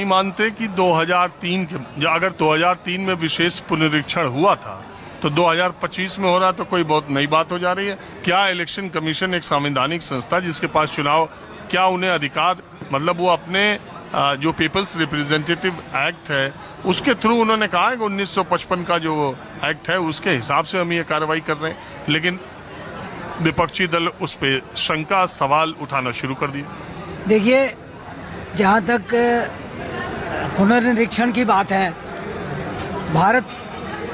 नहीं मानते कि 2003 के अगर 2003 में विशेष पुनरीक्षण हुआ था तो 2025 में हो रहा तो कोई बहुत नई बात हो जा रही है क्या? इलेक्शन कमीशन एक संवैधानिक संस्था जिसके पास चुनाव, क्या उन्हें अधिकार, मतलब वो अपने जो पीपल्स रिप्रेजेंटेटिव एक्ट है उसके थ्रू उन्होंने कहा है कि 1955 का जो एक्ट है उसके हिसाब से हम ये कार्रवाई कर रहे हैं, लेकिन विपक्षी दल उस पर शंका, सवाल उठाना शुरू कर दिए। देखिए, जहाँ तक पुनर्निरीक्षण की बात है, भारत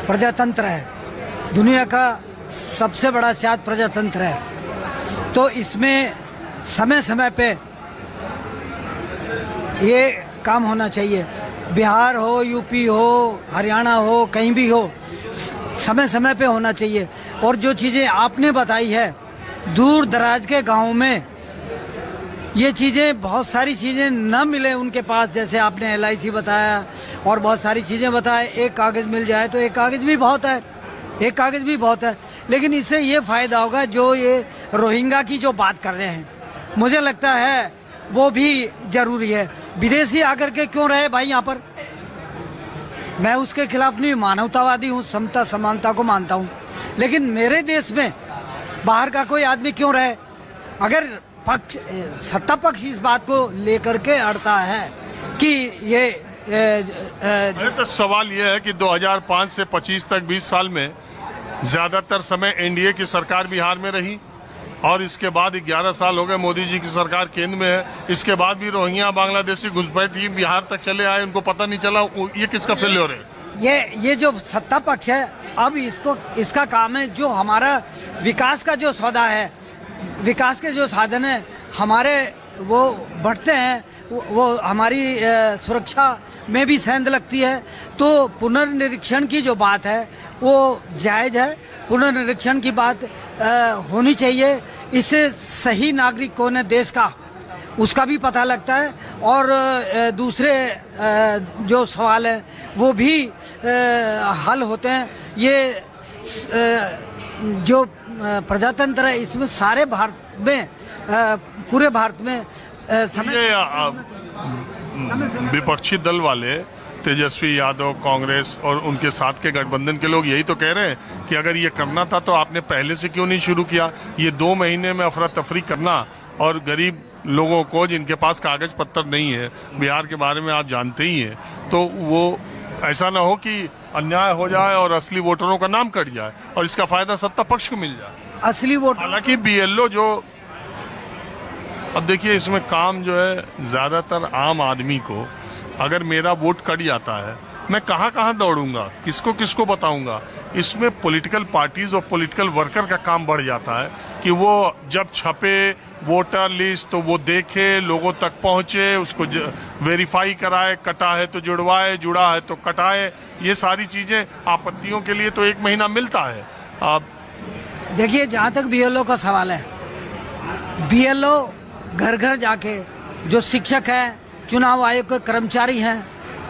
प्रजातंत्र है, दुनिया का सबसे बड़ा शायद प्रजातंत्र है, तो इसमें समय समय पे ये काम होना चाहिए। बिहार हो, यूपी हो, हरियाणा हो, कहीं भी हो, समय समय पे होना चाहिए। और जो चीज़ें आपने बताई है, दूर दराज के गाँव में ये चीज़ें, बहुत सारी चीज़ें न मिले उनके पास, जैसे आपने LIC बताया और बहुत सारी चीज़ें बताए, एक कागज़ मिल जाए तो एक कागज़ भी बहुत है, एक कागज़ भी बहुत है। लेकिन इससे ये फ़ायदा होगा, जो ये रोहिंग्या की जो बात कर रहे हैं, मुझे लगता है वो भी ज़रूरी है। विदेशी आकर के क्यों रहे भाई यहाँ पर? मैं उसके खिलाफ नहीं, मानवतावादी हूँ, समता समानता को मानता हूँ, लेकिन मेरे देश में बाहर का कोई आदमी क्यों रहे? अगर पक्ष, सत्ता पक्ष इस बात को लेकर के अड़ता है कि ये तो सवाल ये है कि 2005 से 25 तक 20 साल में ज्यादातर समय NDA की सरकार बिहार में रही और इसके बाद 11 साल हो गए मोदी जी की सरकार केंद्र में है। इसके बाद भी रोहिंग्या बांग्लादेशी घुसपैठी बिहार तक चले आए, उनको पता नहीं चला। ये किसका फेल्योर है? ये जो सत्ता पक्ष है, अब इसका काम है, जो हमारा विकास का जो सौदा है, विकास के जो साधन है हमारे, वो बढ़ते हैं, वो हमारी सुरक्षा में भी सेंध लगती है। तो पुनर्निरीक्षण की जो बात है वो जायज़ है, पुनर्निरीक्षण की बात होनी चाहिए। इससे सही नागरिक कौन है देश का, उसका भी पता लगता है, और दूसरे जो सवाल है वो भी हल होते हैं। ये जो प्रजातंत्र है, इसमें सारे भारत में, पूरे भारत में विपक्षी दल वाले, तेजस्वी यादव, कांग्रेस और उनके साथ के गठबंधन के लोग यही तो कह रहे हैं कि अगर ये करना था तो आपने पहले से क्यों नहीं शुरू किया? ये 2 महीने में अफरा तफरी करना, और गरीब लोगों को जिनके पास कागज पत्तर नहीं है, बिहार के बारे में आप जानते ही हैं, तो वो ऐसा ना हो कि अन्याय हो जाए और असली वोटरों का नाम कट जाए और इसका फायदा सत्ता पक्ष को मिल जाए। असली वोट, हालांकि BLO जो, अब देखिए इसमें काम जो है, ज्यादातर आम आदमी को अगर मेरा वोट कट जाता है, मैं कहाँ कहाँ दौड़ूंगा, किसको किसको बताऊंगा? इसमें पॉलिटिकल पार्टीज और पॉलिटिकल वर्कर का काम बढ़ जाता है कि वो जब छपे वोटर लिस्ट तो वो देखे, लोगों तक पहुंचे, उसको वेरीफाई कराए, कटा है तो जुड़वाए, जुड़ा है तो कटाए। ये सारी चीजें आपत्तियों के लिए तो 1 महीना मिलता है। अब देखिए, जहाँ तक BLO का सवाल है, BLO घर घर जाके, जो शिक्षक हैं, चुनाव आयोग के कर्मचारी हैं,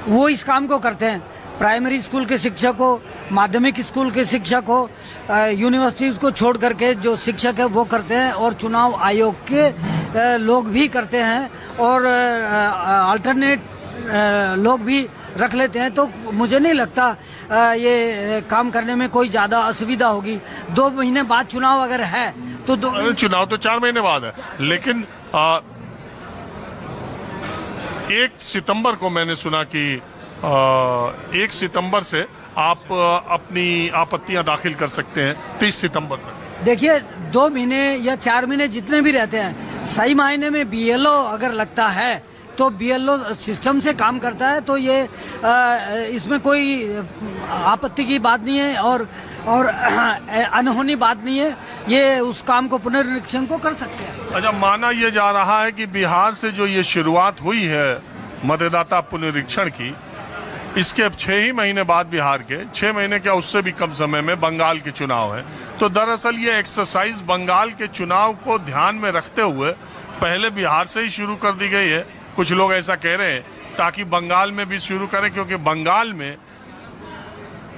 वो इस काम को करते हैं। प्राइमरी स्कूल के शिक्षक हो, माध्यमिक स्कूल के शिक्षक हो, यूनिवर्सिटी को छोड़ करके जो शिक्षक है वो करते हैं, और चुनाव आयोग के लोग भी करते हैं, और अल्टरनेट लोग भी रख लेते हैं। तो मुझे नहीं लगता ये काम करने में कोई ज़्यादा असुविधा होगी। 2 महीने बाद चुनाव अगर है तो चुनाव तो 4 महीने बाद है, लेकिन 1 सितंबर को मैंने सुना कि 1 सितंबर से आप अपनी आपत्तियां दाखिल कर सकते हैं 30 सितंबर तक। देखिए, 2 महीने या 4 महीने जितने भी रहते हैं, सही मायने में BLO अगर लगता है तो BLO सिस्टम से काम करता है, तो ये इसमें कोई आपत्ति की बात नहीं है और अनहोनी बात नहीं है। ये उस काम को, पुनर्निरीक्षण को कर सकते हैं। अच्छा, माना ये जा रहा है कि बिहार से जो ये शुरुआत हुई है मतदाता पुनरीक्षण की, इसके 6 ही महीने बाद बिहार के, 6 महीने क्या उससे भी कम समय में बंगाल के चुनाव है। तो दरअसल ये एक्सरसाइज बंगाल के चुनाव को ध्यान में रखते हुए पहले बिहार से ही शुरू कर दी गई है। कुछ लोग ऐसा कह रहे हैं ताकि बंगाल में भी शुरू करें, क्योंकि बंगाल में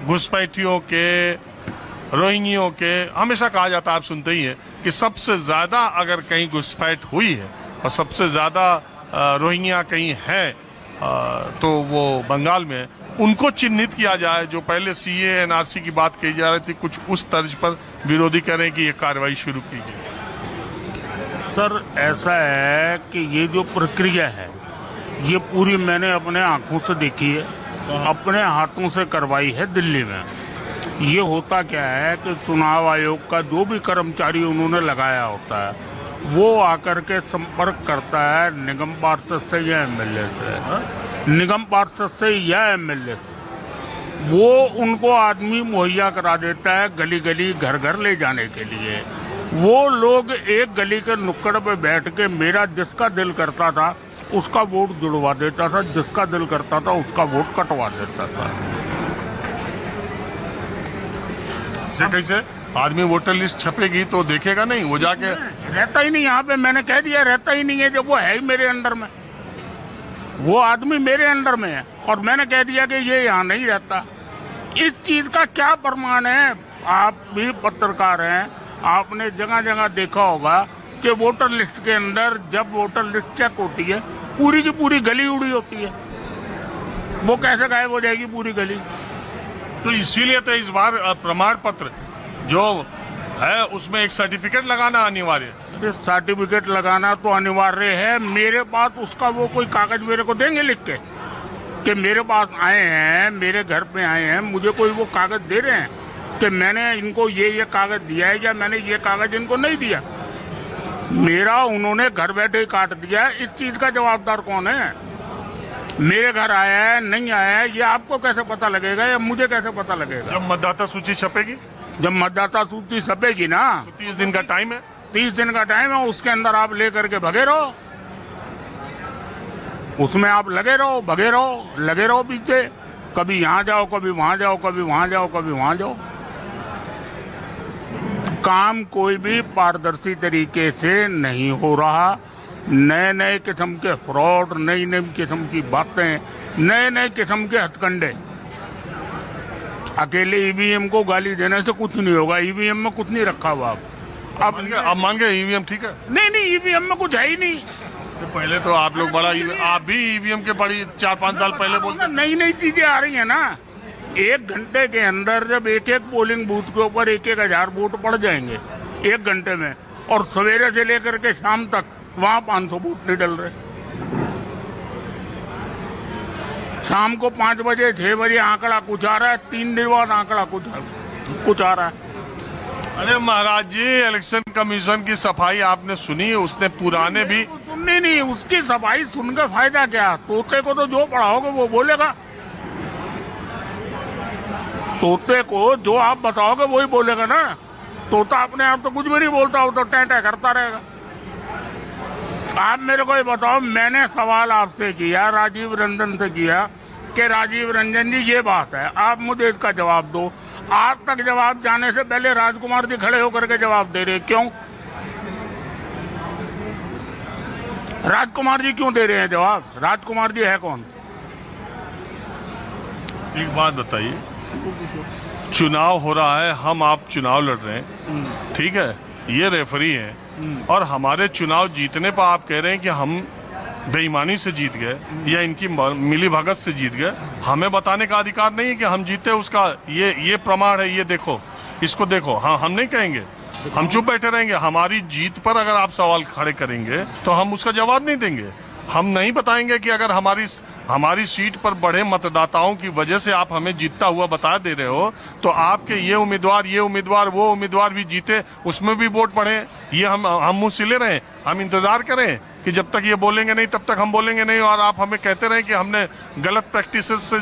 घुसपैठियों के, रोहिंग्यों के, हमेशा कहा जाता है, आप सुनते ही हैं कि सबसे ज्यादा अगर कहीं घुसपैठ हुई है और सबसे ज्यादा रोहिंग्या कहीं है तो वो बंगाल में उनको चिन्हित किया जाए। जो पहले सीए एनआरसी की बात कही जा रही थी, कुछ उस तर्ज पर विरोधी कह रहे हैं कि ये कार्रवाई शुरू की गई। सर ऐसा है कि ये जो प्रक्रिया है ये पूरी मैंने अपने आंखों से देखी है, अपने हाथों से करवाई है दिल्ली में। ये होता क्या है कि चुनाव आयोग का जो भी कर्मचारी उन्होंने लगाया होता है वो आकर के संपर्क करता है निगम पार्षद से या एमएलए से, निगम पार्षद से या एमएलए से। वो उनको आदमी मुहैया करा देता है गली गली घर घर ले जाने के लिए। वो लोग एक गली के नुक्कड़ पे बैठ के मेरा जिसका दिल करता था उसका वोट जुड़वा देता था, जिसका दिल करता था उसका वोट कटवा देता था। कैसे आदमी वोटर लिस्ट छपेगी तो देखेगा नहीं, वो जाके रहता ही नहीं यहाँ पे, मैंने कह दिया रहता ही नहीं है। जब वो है ही मेरे अंडर में, वो आदमी मेरे अंडर में है और मैंने कह दिया कि ये यहाँ नहीं रहता। इस चीज का क्या प्रमाण है? आप भी पत्रकार हैं, आपने जगह जगह देखा होगा कि वोटर लिस्ट के अंदर जब वोटर लिस्ट चेक होती है पूरी की पूरी गली उड़ी होती है। वो कैसे गायब हो जाएगी पूरी गली? तो इसीलिए तो इस बार प्रमाण पत्र जो है उसमें एक सर्टिफिकेट लगाना अनिवार्य है। सर्टिफिकेट लगाना तो अनिवार्य है। मेरे पास उसका वो कोई कागज मेरे को देंगे लिख के कि मेरे पास आए हैं, मेरे घर पे आए हैं, मुझे कोई वो कागज दे रहे हैं कि मैंने इनको ये कागज दिया है या मैंने ये कागज इनको नहीं दिया? मेरा उन्होंने घर बैठे ही काट दिया है। इस चीज का जवाबदार कौन है? मेरे घर आया है नहीं आया है ये आपको कैसे पता लगेगा या मुझे कैसे पता लगेगा? जब मतदाता सूची छपेगी, जब मतदाता सूची छपेगी ना तो 30 दिन का टाइम है। 30 दिन का टाइम है, उसके अंदर आप लेकर के भगे रहो, उसमें आप लगे रहो, भगे रहो, लगे रहो पीछे। कभी यहाँ जाओ, कभी वहां जाओ, कभी वहां जाओ, कभी वहां जाओ। काम कोई भी पारदर्शी तरीके से नहीं हो रहा। नए नए किस्म के फ्रॉड, नई नई किस्म की बातें, नए नए किस्म के हथकंडे। अकेले ईवीएम को गाली देने से कुछ नहीं होगा। ईवीएम में कुछ नहीं रखा हुआ। अब मान गए ईवीएम ठीक है? नहीं, ईवीएम में कुछ है ही नहीं। तो पहले तो आप लोग बड़ा आप भी ईवीएम के बड़ी 4-5 साल पहले बोलते। नई नई चीजें आ रही है ना। 1 घंटे के अंदर जब एक पोलिंग बूथ के ऊपर 1,000 वोट पड़ जाएंगे 1 घंटे में, और सवेरे से लेकर के शाम तक वहां 500 वोट नहीं डल रहे। शाम को 5 बजे 6 बजे आंकड़ा कुछ आ रहा है, 3 दिन बाद आंकड़ा कुछ आ रहा है। अरे महाराज जी, इलेक्शन कमीशन की सफाई आपने सुनी? उसने पुराने भी सुननी नहीं। उसकी सफाई सुनकर फायदा क्या? तोते को तो जो पढ़ाओगे वो बोलेगा। तोते को जो आप बताओगे वही बोलेगा ना। तोता अपने आप तो कुछ भी नहीं बोलता, वो तो टैं करता रहेगा। आप मेरे को ये बताओ, मैंने सवाल आपसे किया, राजीव रंजन से किया कि राजीव रंजन जी ये बात है, आप मुझे इसका जवाब दो। आज तक जवाब जाने से पहले राजकुमार जी खड़े होकर के जवाब दे रहे, क्यों? राजकुमार जी क्यों दे रहे हैं जवाब? राजकुमार जी है कौन? एक बात बताइए, चुनाव हो रहा है, हम आप चुनाव लड़ रहे हैं, ठीक है, ये रेफरी है और हमारे चुनाव जीतने पर आप कह रहे हैं कि हम बेईमानी से जीत गए या इनकी मिली भगत से जीत गए। हमें बताने का अधिकार नहीं है कि हम जीते, उसका ये प्रमाण है, ये देखो, इसको देखो। हाँ, हम नहीं कहेंगे, हम चुप बैठे रहेंगे। हमारी जीत पर अगर आप सवाल खड़े करेंगे तो हम उसका जवाब नहीं देंगे। हम नहीं बताएंगे कि अगर हमारी सीट पर बढ़े मतदाताओं की वजह से आप हमें जीतता हुआ बता दे रहे हो, तो आपके ये उम्मीदवार वो उम्मीदवार भी जीते, उसमें भी वोट बढ़े। ये हम मुंह सिले रहे, हम इंतजार करें कि जब तक ये बोलेंगे नहीं तब तक हम बोलेंगे नहीं, और आप हमें कहते रहे कि हमने गलत प्रैक्टिसेस से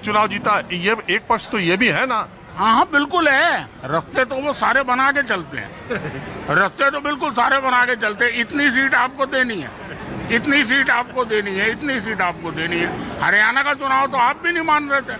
चुनाव जीता। ये एक पक्ष तो ये भी है ना। हाँ, बिल्कुल है। रास्ते तो वो सारे बना के चलते हैं। रास्ते तो बिल्कुल सारे बना के चलते हैं। इतनी सीट आपको देनी है, इतनी सीट आपको देनी है, इतनी सीट आपको देनी है। हरियाणा का चुनाव तो आप भी नहीं मान रहे थे।